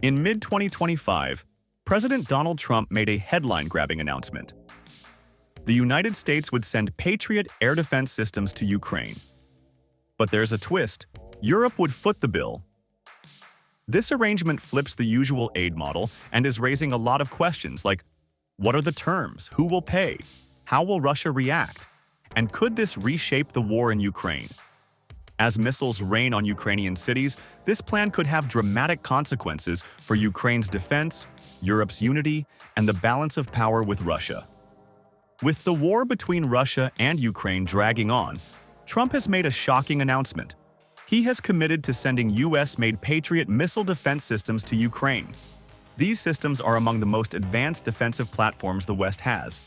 In mid-2025, President Donald Trump made a headline-grabbing announcement. The United States would send Patriot air defense systems to Ukraine. But there's a twist. Europe would foot the bill. This arrangement flips the usual aid model and is raising a lot of questions like, what are the terms? Who will pay? How will Russia react? And could this reshape the war in Ukraine? As missiles rain on Ukrainian cities, this plan could have dramatic consequences for Ukraine's defense, Europe's unity, and the balance of power with Russia. With the war between Russia and Ukraine dragging on, Trump has made a shocking announcement. He has committed to sending US-made Patriot missile defense systems to Ukraine. These systems are among the most advanced defensive platforms the West has,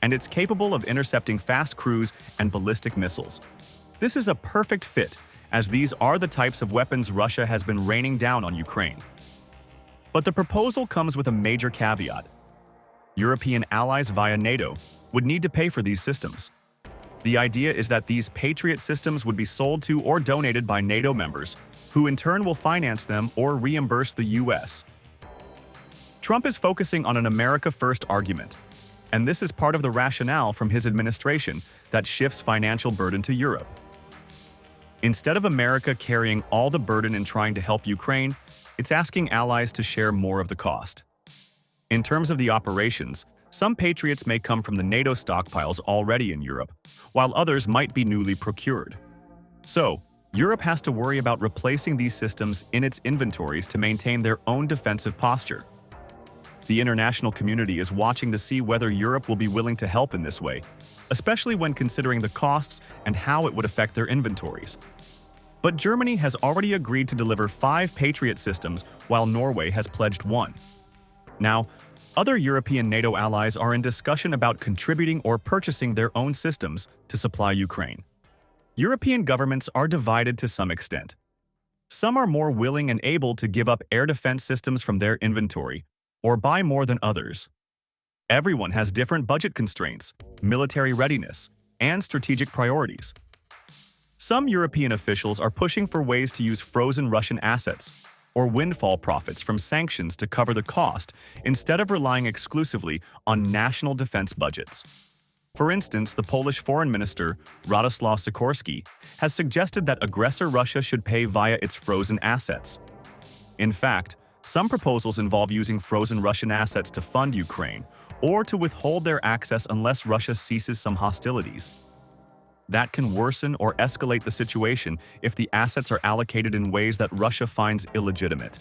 and it's capable of intercepting fast cruise and ballistic missiles. This is a perfect fit, as these are the types of weapons Russia has been raining down on Ukraine. But the proposal comes with a major caveat. European allies via NATO would need to pay for these systems. The idea is that these Patriot systems would be sold to or donated by NATO members, who in turn will finance them or reimburse the US. Trump is focusing on an America First argument, and this is part of the rationale from his administration that shifts financial burden to Europe. Instead of America carrying all the burden in trying to help Ukraine, it's asking allies to share more of the cost. In terms of the operations, some Patriots may come from the NATO stockpiles already in Europe, while others might be newly procured. So, Europe has to worry about replacing these systems in its inventories to maintain their own defensive posture. The international community is watching to see whether Europe will be willing to help in this way, especially when considering the costs and how it would affect their inventories. But Germany has already agreed to deliver 5 Patriot systems, while Norway has pledged 1. Now, other European NATO allies are in discussion about contributing or purchasing their own systems to supply Ukraine. European governments are divided to some extent. Some are more willing and able to give up air defense systems from their inventory, or buy more than others. Everyone has different budget constraints, military readiness, and strategic priorities. Some European officials are pushing for ways to use frozen Russian assets or windfall profits from sanctions to cover the cost instead of relying exclusively on national defense budgets. For instance, the Polish Foreign Minister, Radoslaw Sikorski, has suggested that aggressor Russia should pay via its frozen assets. In fact, some proposals involve using frozen Russian assets to fund Ukraine or to withhold their access unless Russia ceases some hostilities. That can worsen or escalate the situation if the assets are allocated in ways that Russia finds illegitimate.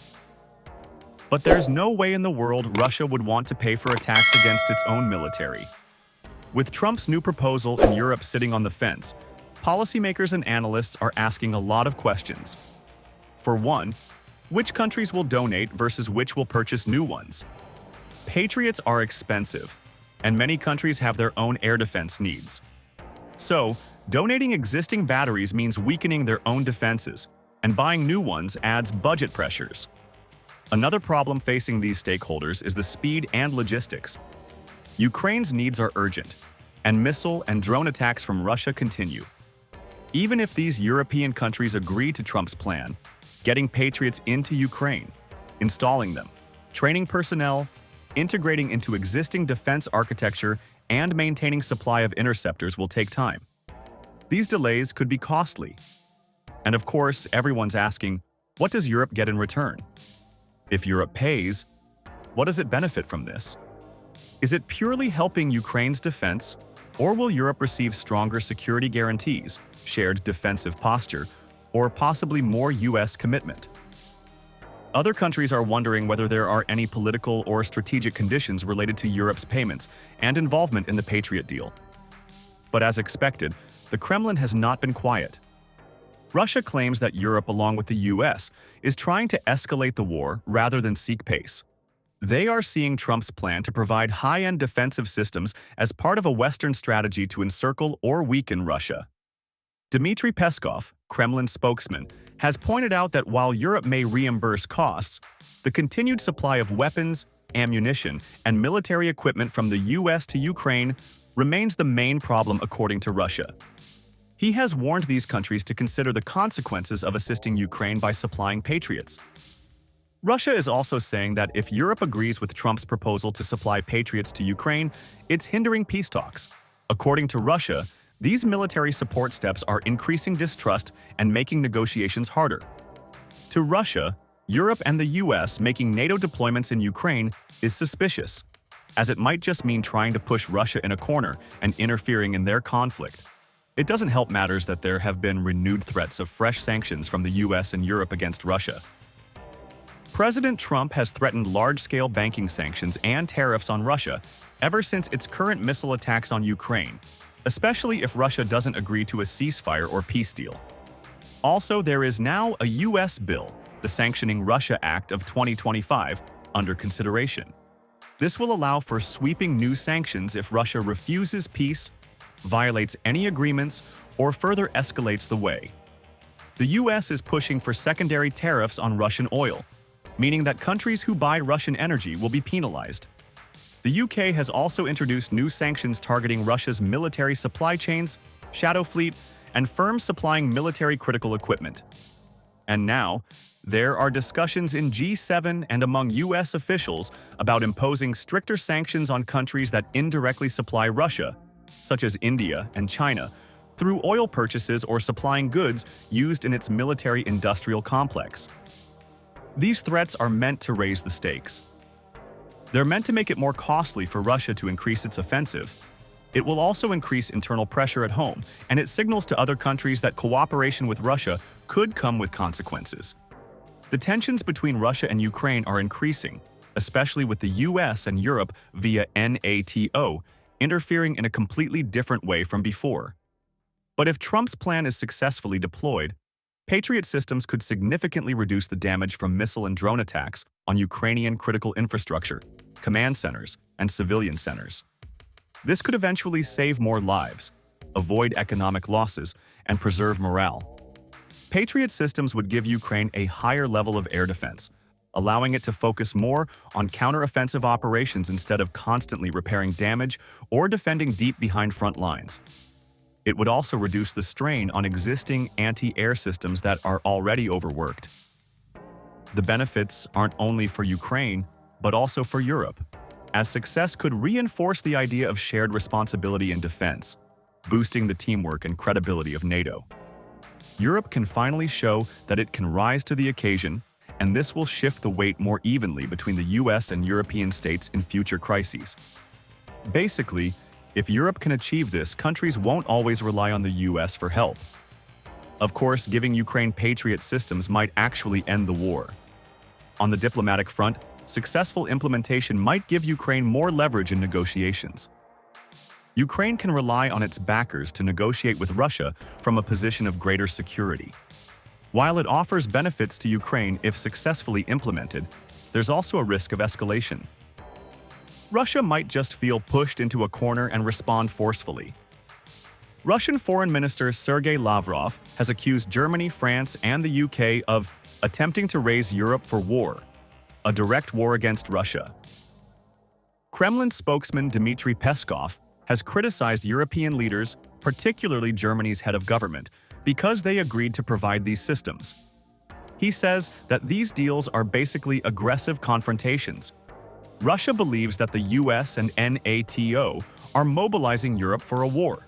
But there's no way in the world Russia would want to pay for attacks against its own military. With Trump's new proposal and Europe sitting on the fence, policymakers and analysts are asking a lot of questions. For one, which countries will donate versus which will purchase new ones? Patriots are expensive, and many countries have their own air defense needs. So, donating existing batteries means weakening their own defenses, and buying new ones adds budget pressures. Another problem facing these stakeholders is the speed and logistics. Ukraine's needs are urgent, and missile and drone attacks from Russia continue. Even if these European countries agree to Trump's plan, getting Patriots into Ukraine, installing them, training personnel, integrating into existing defense architecture, and maintaining supply of interceptors will take time. These delays could be costly. And of course, everyone's asking, what does Europe get in return? If Europe pays, what does it benefit from this? Is it purely helping Ukraine's defense, or will Europe receive stronger security guarantees, shared defensive posture, or possibly more US commitment? Other countries are wondering whether there are any political or strategic conditions related to Europe's payments and involvement in the Patriot deal. But as expected, the Kremlin has not been quiet. Russia claims that Europe, along with the US, is trying to escalate the war rather than seek peace. They are seeing Trump's plan to provide high-end defensive systems as part of a Western strategy to encircle or weaken Russia. Dmitry Peskov, Kremlin spokesman, has pointed out that while Europe may reimburse costs, the continued supply of weapons, ammunition, and military equipment from the US to Ukraine remains the main problem according to Russia. He has warned these countries to consider the consequences of assisting Ukraine by supplying Patriots. Russia is also saying that if Europe agrees with Trump's proposal to supply Patriots to Ukraine, it's hindering peace talks. According to Russia, these military support steps are increasing distrust and making negotiations harder. To Russia, Europe and the US making NATO deployments in Ukraine is suspicious, as it might just mean trying to push Russia in a corner and interfering in their conflict. It doesn't help matters that there have been renewed threats of fresh sanctions from the US and Europe against Russia. President Trump has threatened large-scale banking sanctions and tariffs on Russia ever since its current missile attacks on Ukraine, especially if Russia doesn't agree to a ceasefire or peace deal. Also, there is now a US bill, the Sanctioning Russia Act of 2025, under consideration. This will allow for sweeping new sanctions if Russia refuses peace, violates any agreements, or further escalates the way. The US is pushing for secondary tariffs on Russian oil, meaning that countries who buy Russian energy will be penalized. The UK has also introduced new sanctions targeting Russia's military supply chains, shadow fleet, and firms supplying military critical equipment. And now, there are discussions in G7 and among US officials about imposing stricter sanctions on countries that indirectly supply Russia, such as India and China, through oil purchases or supplying goods used in its military-industrial complex. These threats are meant to raise the stakes. They're meant to make it more costly for Russia to increase its offensive. It will also increase internal pressure at home, and it signals to other countries that cooperation with Russia could come with consequences. The tensions between Russia and Ukraine are increasing, especially with the US and Europe via NATO interfering in a completely different way from before. But if Trump's plan is successfully deployed, Patriot systems could significantly reduce the damage from missile and drone attacks on Ukrainian critical infrastructure, command centers, and civilian centers. This could eventually save more lives, avoid economic losses, and preserve morale. Patriot systems would give Ukraine a higher level of air defense, allowing it to focus more on counteroffensive operations instead of constantly repairing damage or defending deep behind front lines. It would also reduce the strain on existing anti-air systems that are already overworked. The benefits aren't only for Ukraine, but also for Europe, as success could reinforce the idea of shared responsibility in defense, boosting the teamwork and credibility of NATO. Europe can finally show that it can rise to the occasion, and this will shift the weight more evenly between the US and European states in future crises. Basically, if Europe can achieve this, countries won't always rely on the US for help. Of course, giving Ukraine Patriot systems might actually end the war. On the diplomatic front, successful implementation might give Ukraine more leverage in negotiations. Ukraine can rely on its backers to negotiate with Russia from a position of greater security. While it offers benefits to Ukraine if successfully implemented, there's also a risk of escalation. Russia might just feel pushed into a corner and respond forcefully. Russian Foreign Minister Sergei Lavrov has accused Germany, France, and the UK of attempting to raise Europe for war, a direct war against Russia. Kremlin spokesman Dmitry Peskov has criticized European leaders, particularly Germany's head of government, because they agreed to provide these systems. He says that these deals are basically aggressive confrontations. Russia believes that the US and NATO are mobilizing Europe for a war.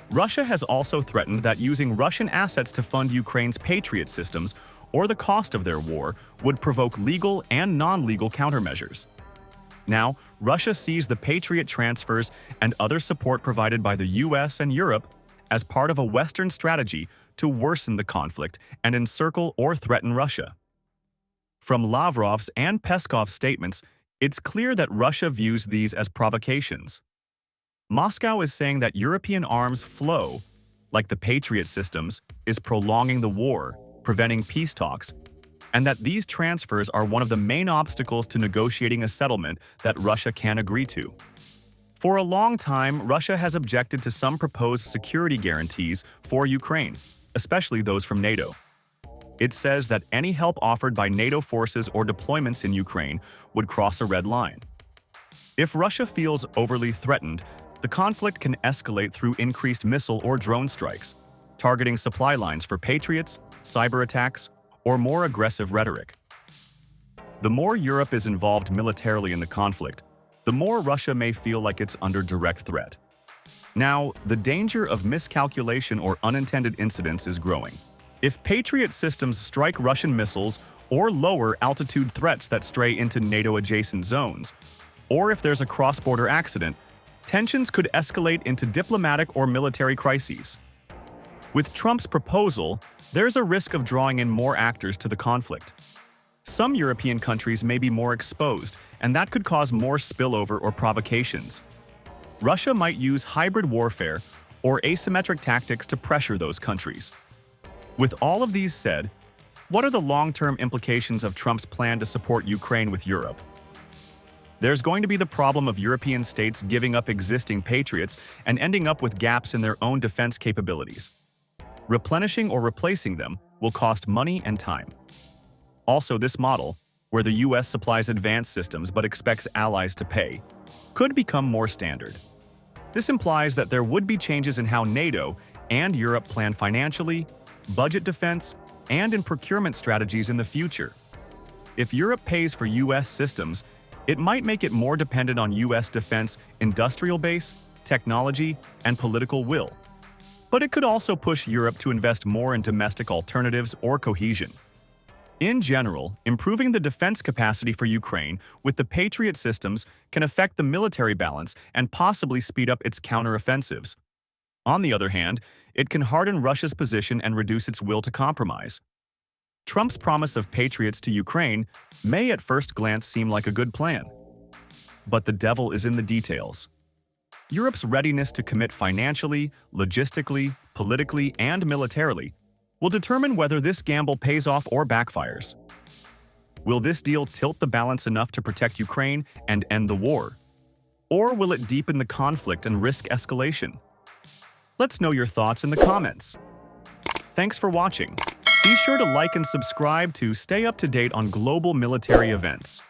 Russia has also threatened that using Russian assets to fund Ukraine's Patriot systems or the cost of their war would provoke legal and non-legal countermeasures. Now, Russia sees the Patriot transfers and other support provided by the US and Europe as part of a Western strategy to worsen the conflict and encircle or threaten Russia. From Lavrov's and Peskov's statements, it's clear that Russia views these as provocations. Moscow is saying that European arms flow, like the Patriot systems, is prolonging the war, preventing peace talks, and that these transfers are one of the main obstacles to negotiating a settlement that Russia can agree to. For a long time, Russia has objected to some proposed security guarantees for Ukraine, especially those from NATO. It says that any help offered by NATO forces or deployments in Ukraine would cross a red line. If Russia feels overly threatened, the conflict can escalate through increased missile or drone strikes, targeting supply lines for Patriots, cyber attacks, or more aggressive rhetoric. The more Europe is involved militarily in the conflict, the more Russia may feel like it's under direct threat. Now, the danger of miscalculation or unintended incidents is growing. If Patriot systems strike Russian missiles or lower altitude threats that stray into NATO-adjacent zones, or if there's a cross-border accident, tensions could escalate into diplomatic or military crises. With Trump's proposal, there's a risk of drawing in more actors to the conflict. Some European countries may be more exposed, and that could cause more spillover or provocations. Russia might use hybrid warfare or asymmetric tactics to pressure those countries. With all of these said, what are the long-term implications of Trump's plan to support Ukraine with Europe? There's going to be the problem of European states giving up existing Patriots and ending up with gaps in their own defense capabilities. Replenishing or replacing them will cost money and time. Also, this model, where the US supplies advanced systems but expects allies to pay, could become more standard. This implies that there would be changes in how NATO and Europe plan financially, budget defense, and in procurement strategies in the future. If Europe pays for US systems, it might make it more dependent on US defense industrial base, technology, and political will. But it could also push Europe to invest more in domestic alternatives or cohesion. In general, improving the defense capacity for Ukraine with the Patriot systems can affect the military balance and possibly speed up its counteroffensives. On the other hand, it can harden Russia's position and reduce its will to compromise. Trump's promise of Patriots to Ukraine may at first glance seem like a good plan. But the devil is in the details. Europe's readiness to commit financially, logistically, politically, and militarily will determine whether this gamble pays off or backfires. Will this deal tilt the balance enough to protect Ukraine and end the war? Or will it deepen the conflict and risk escalation? Let's know your thoughts in the comments. Thanks for watching. Be sure to like and subscribe to stay up to date on global military events.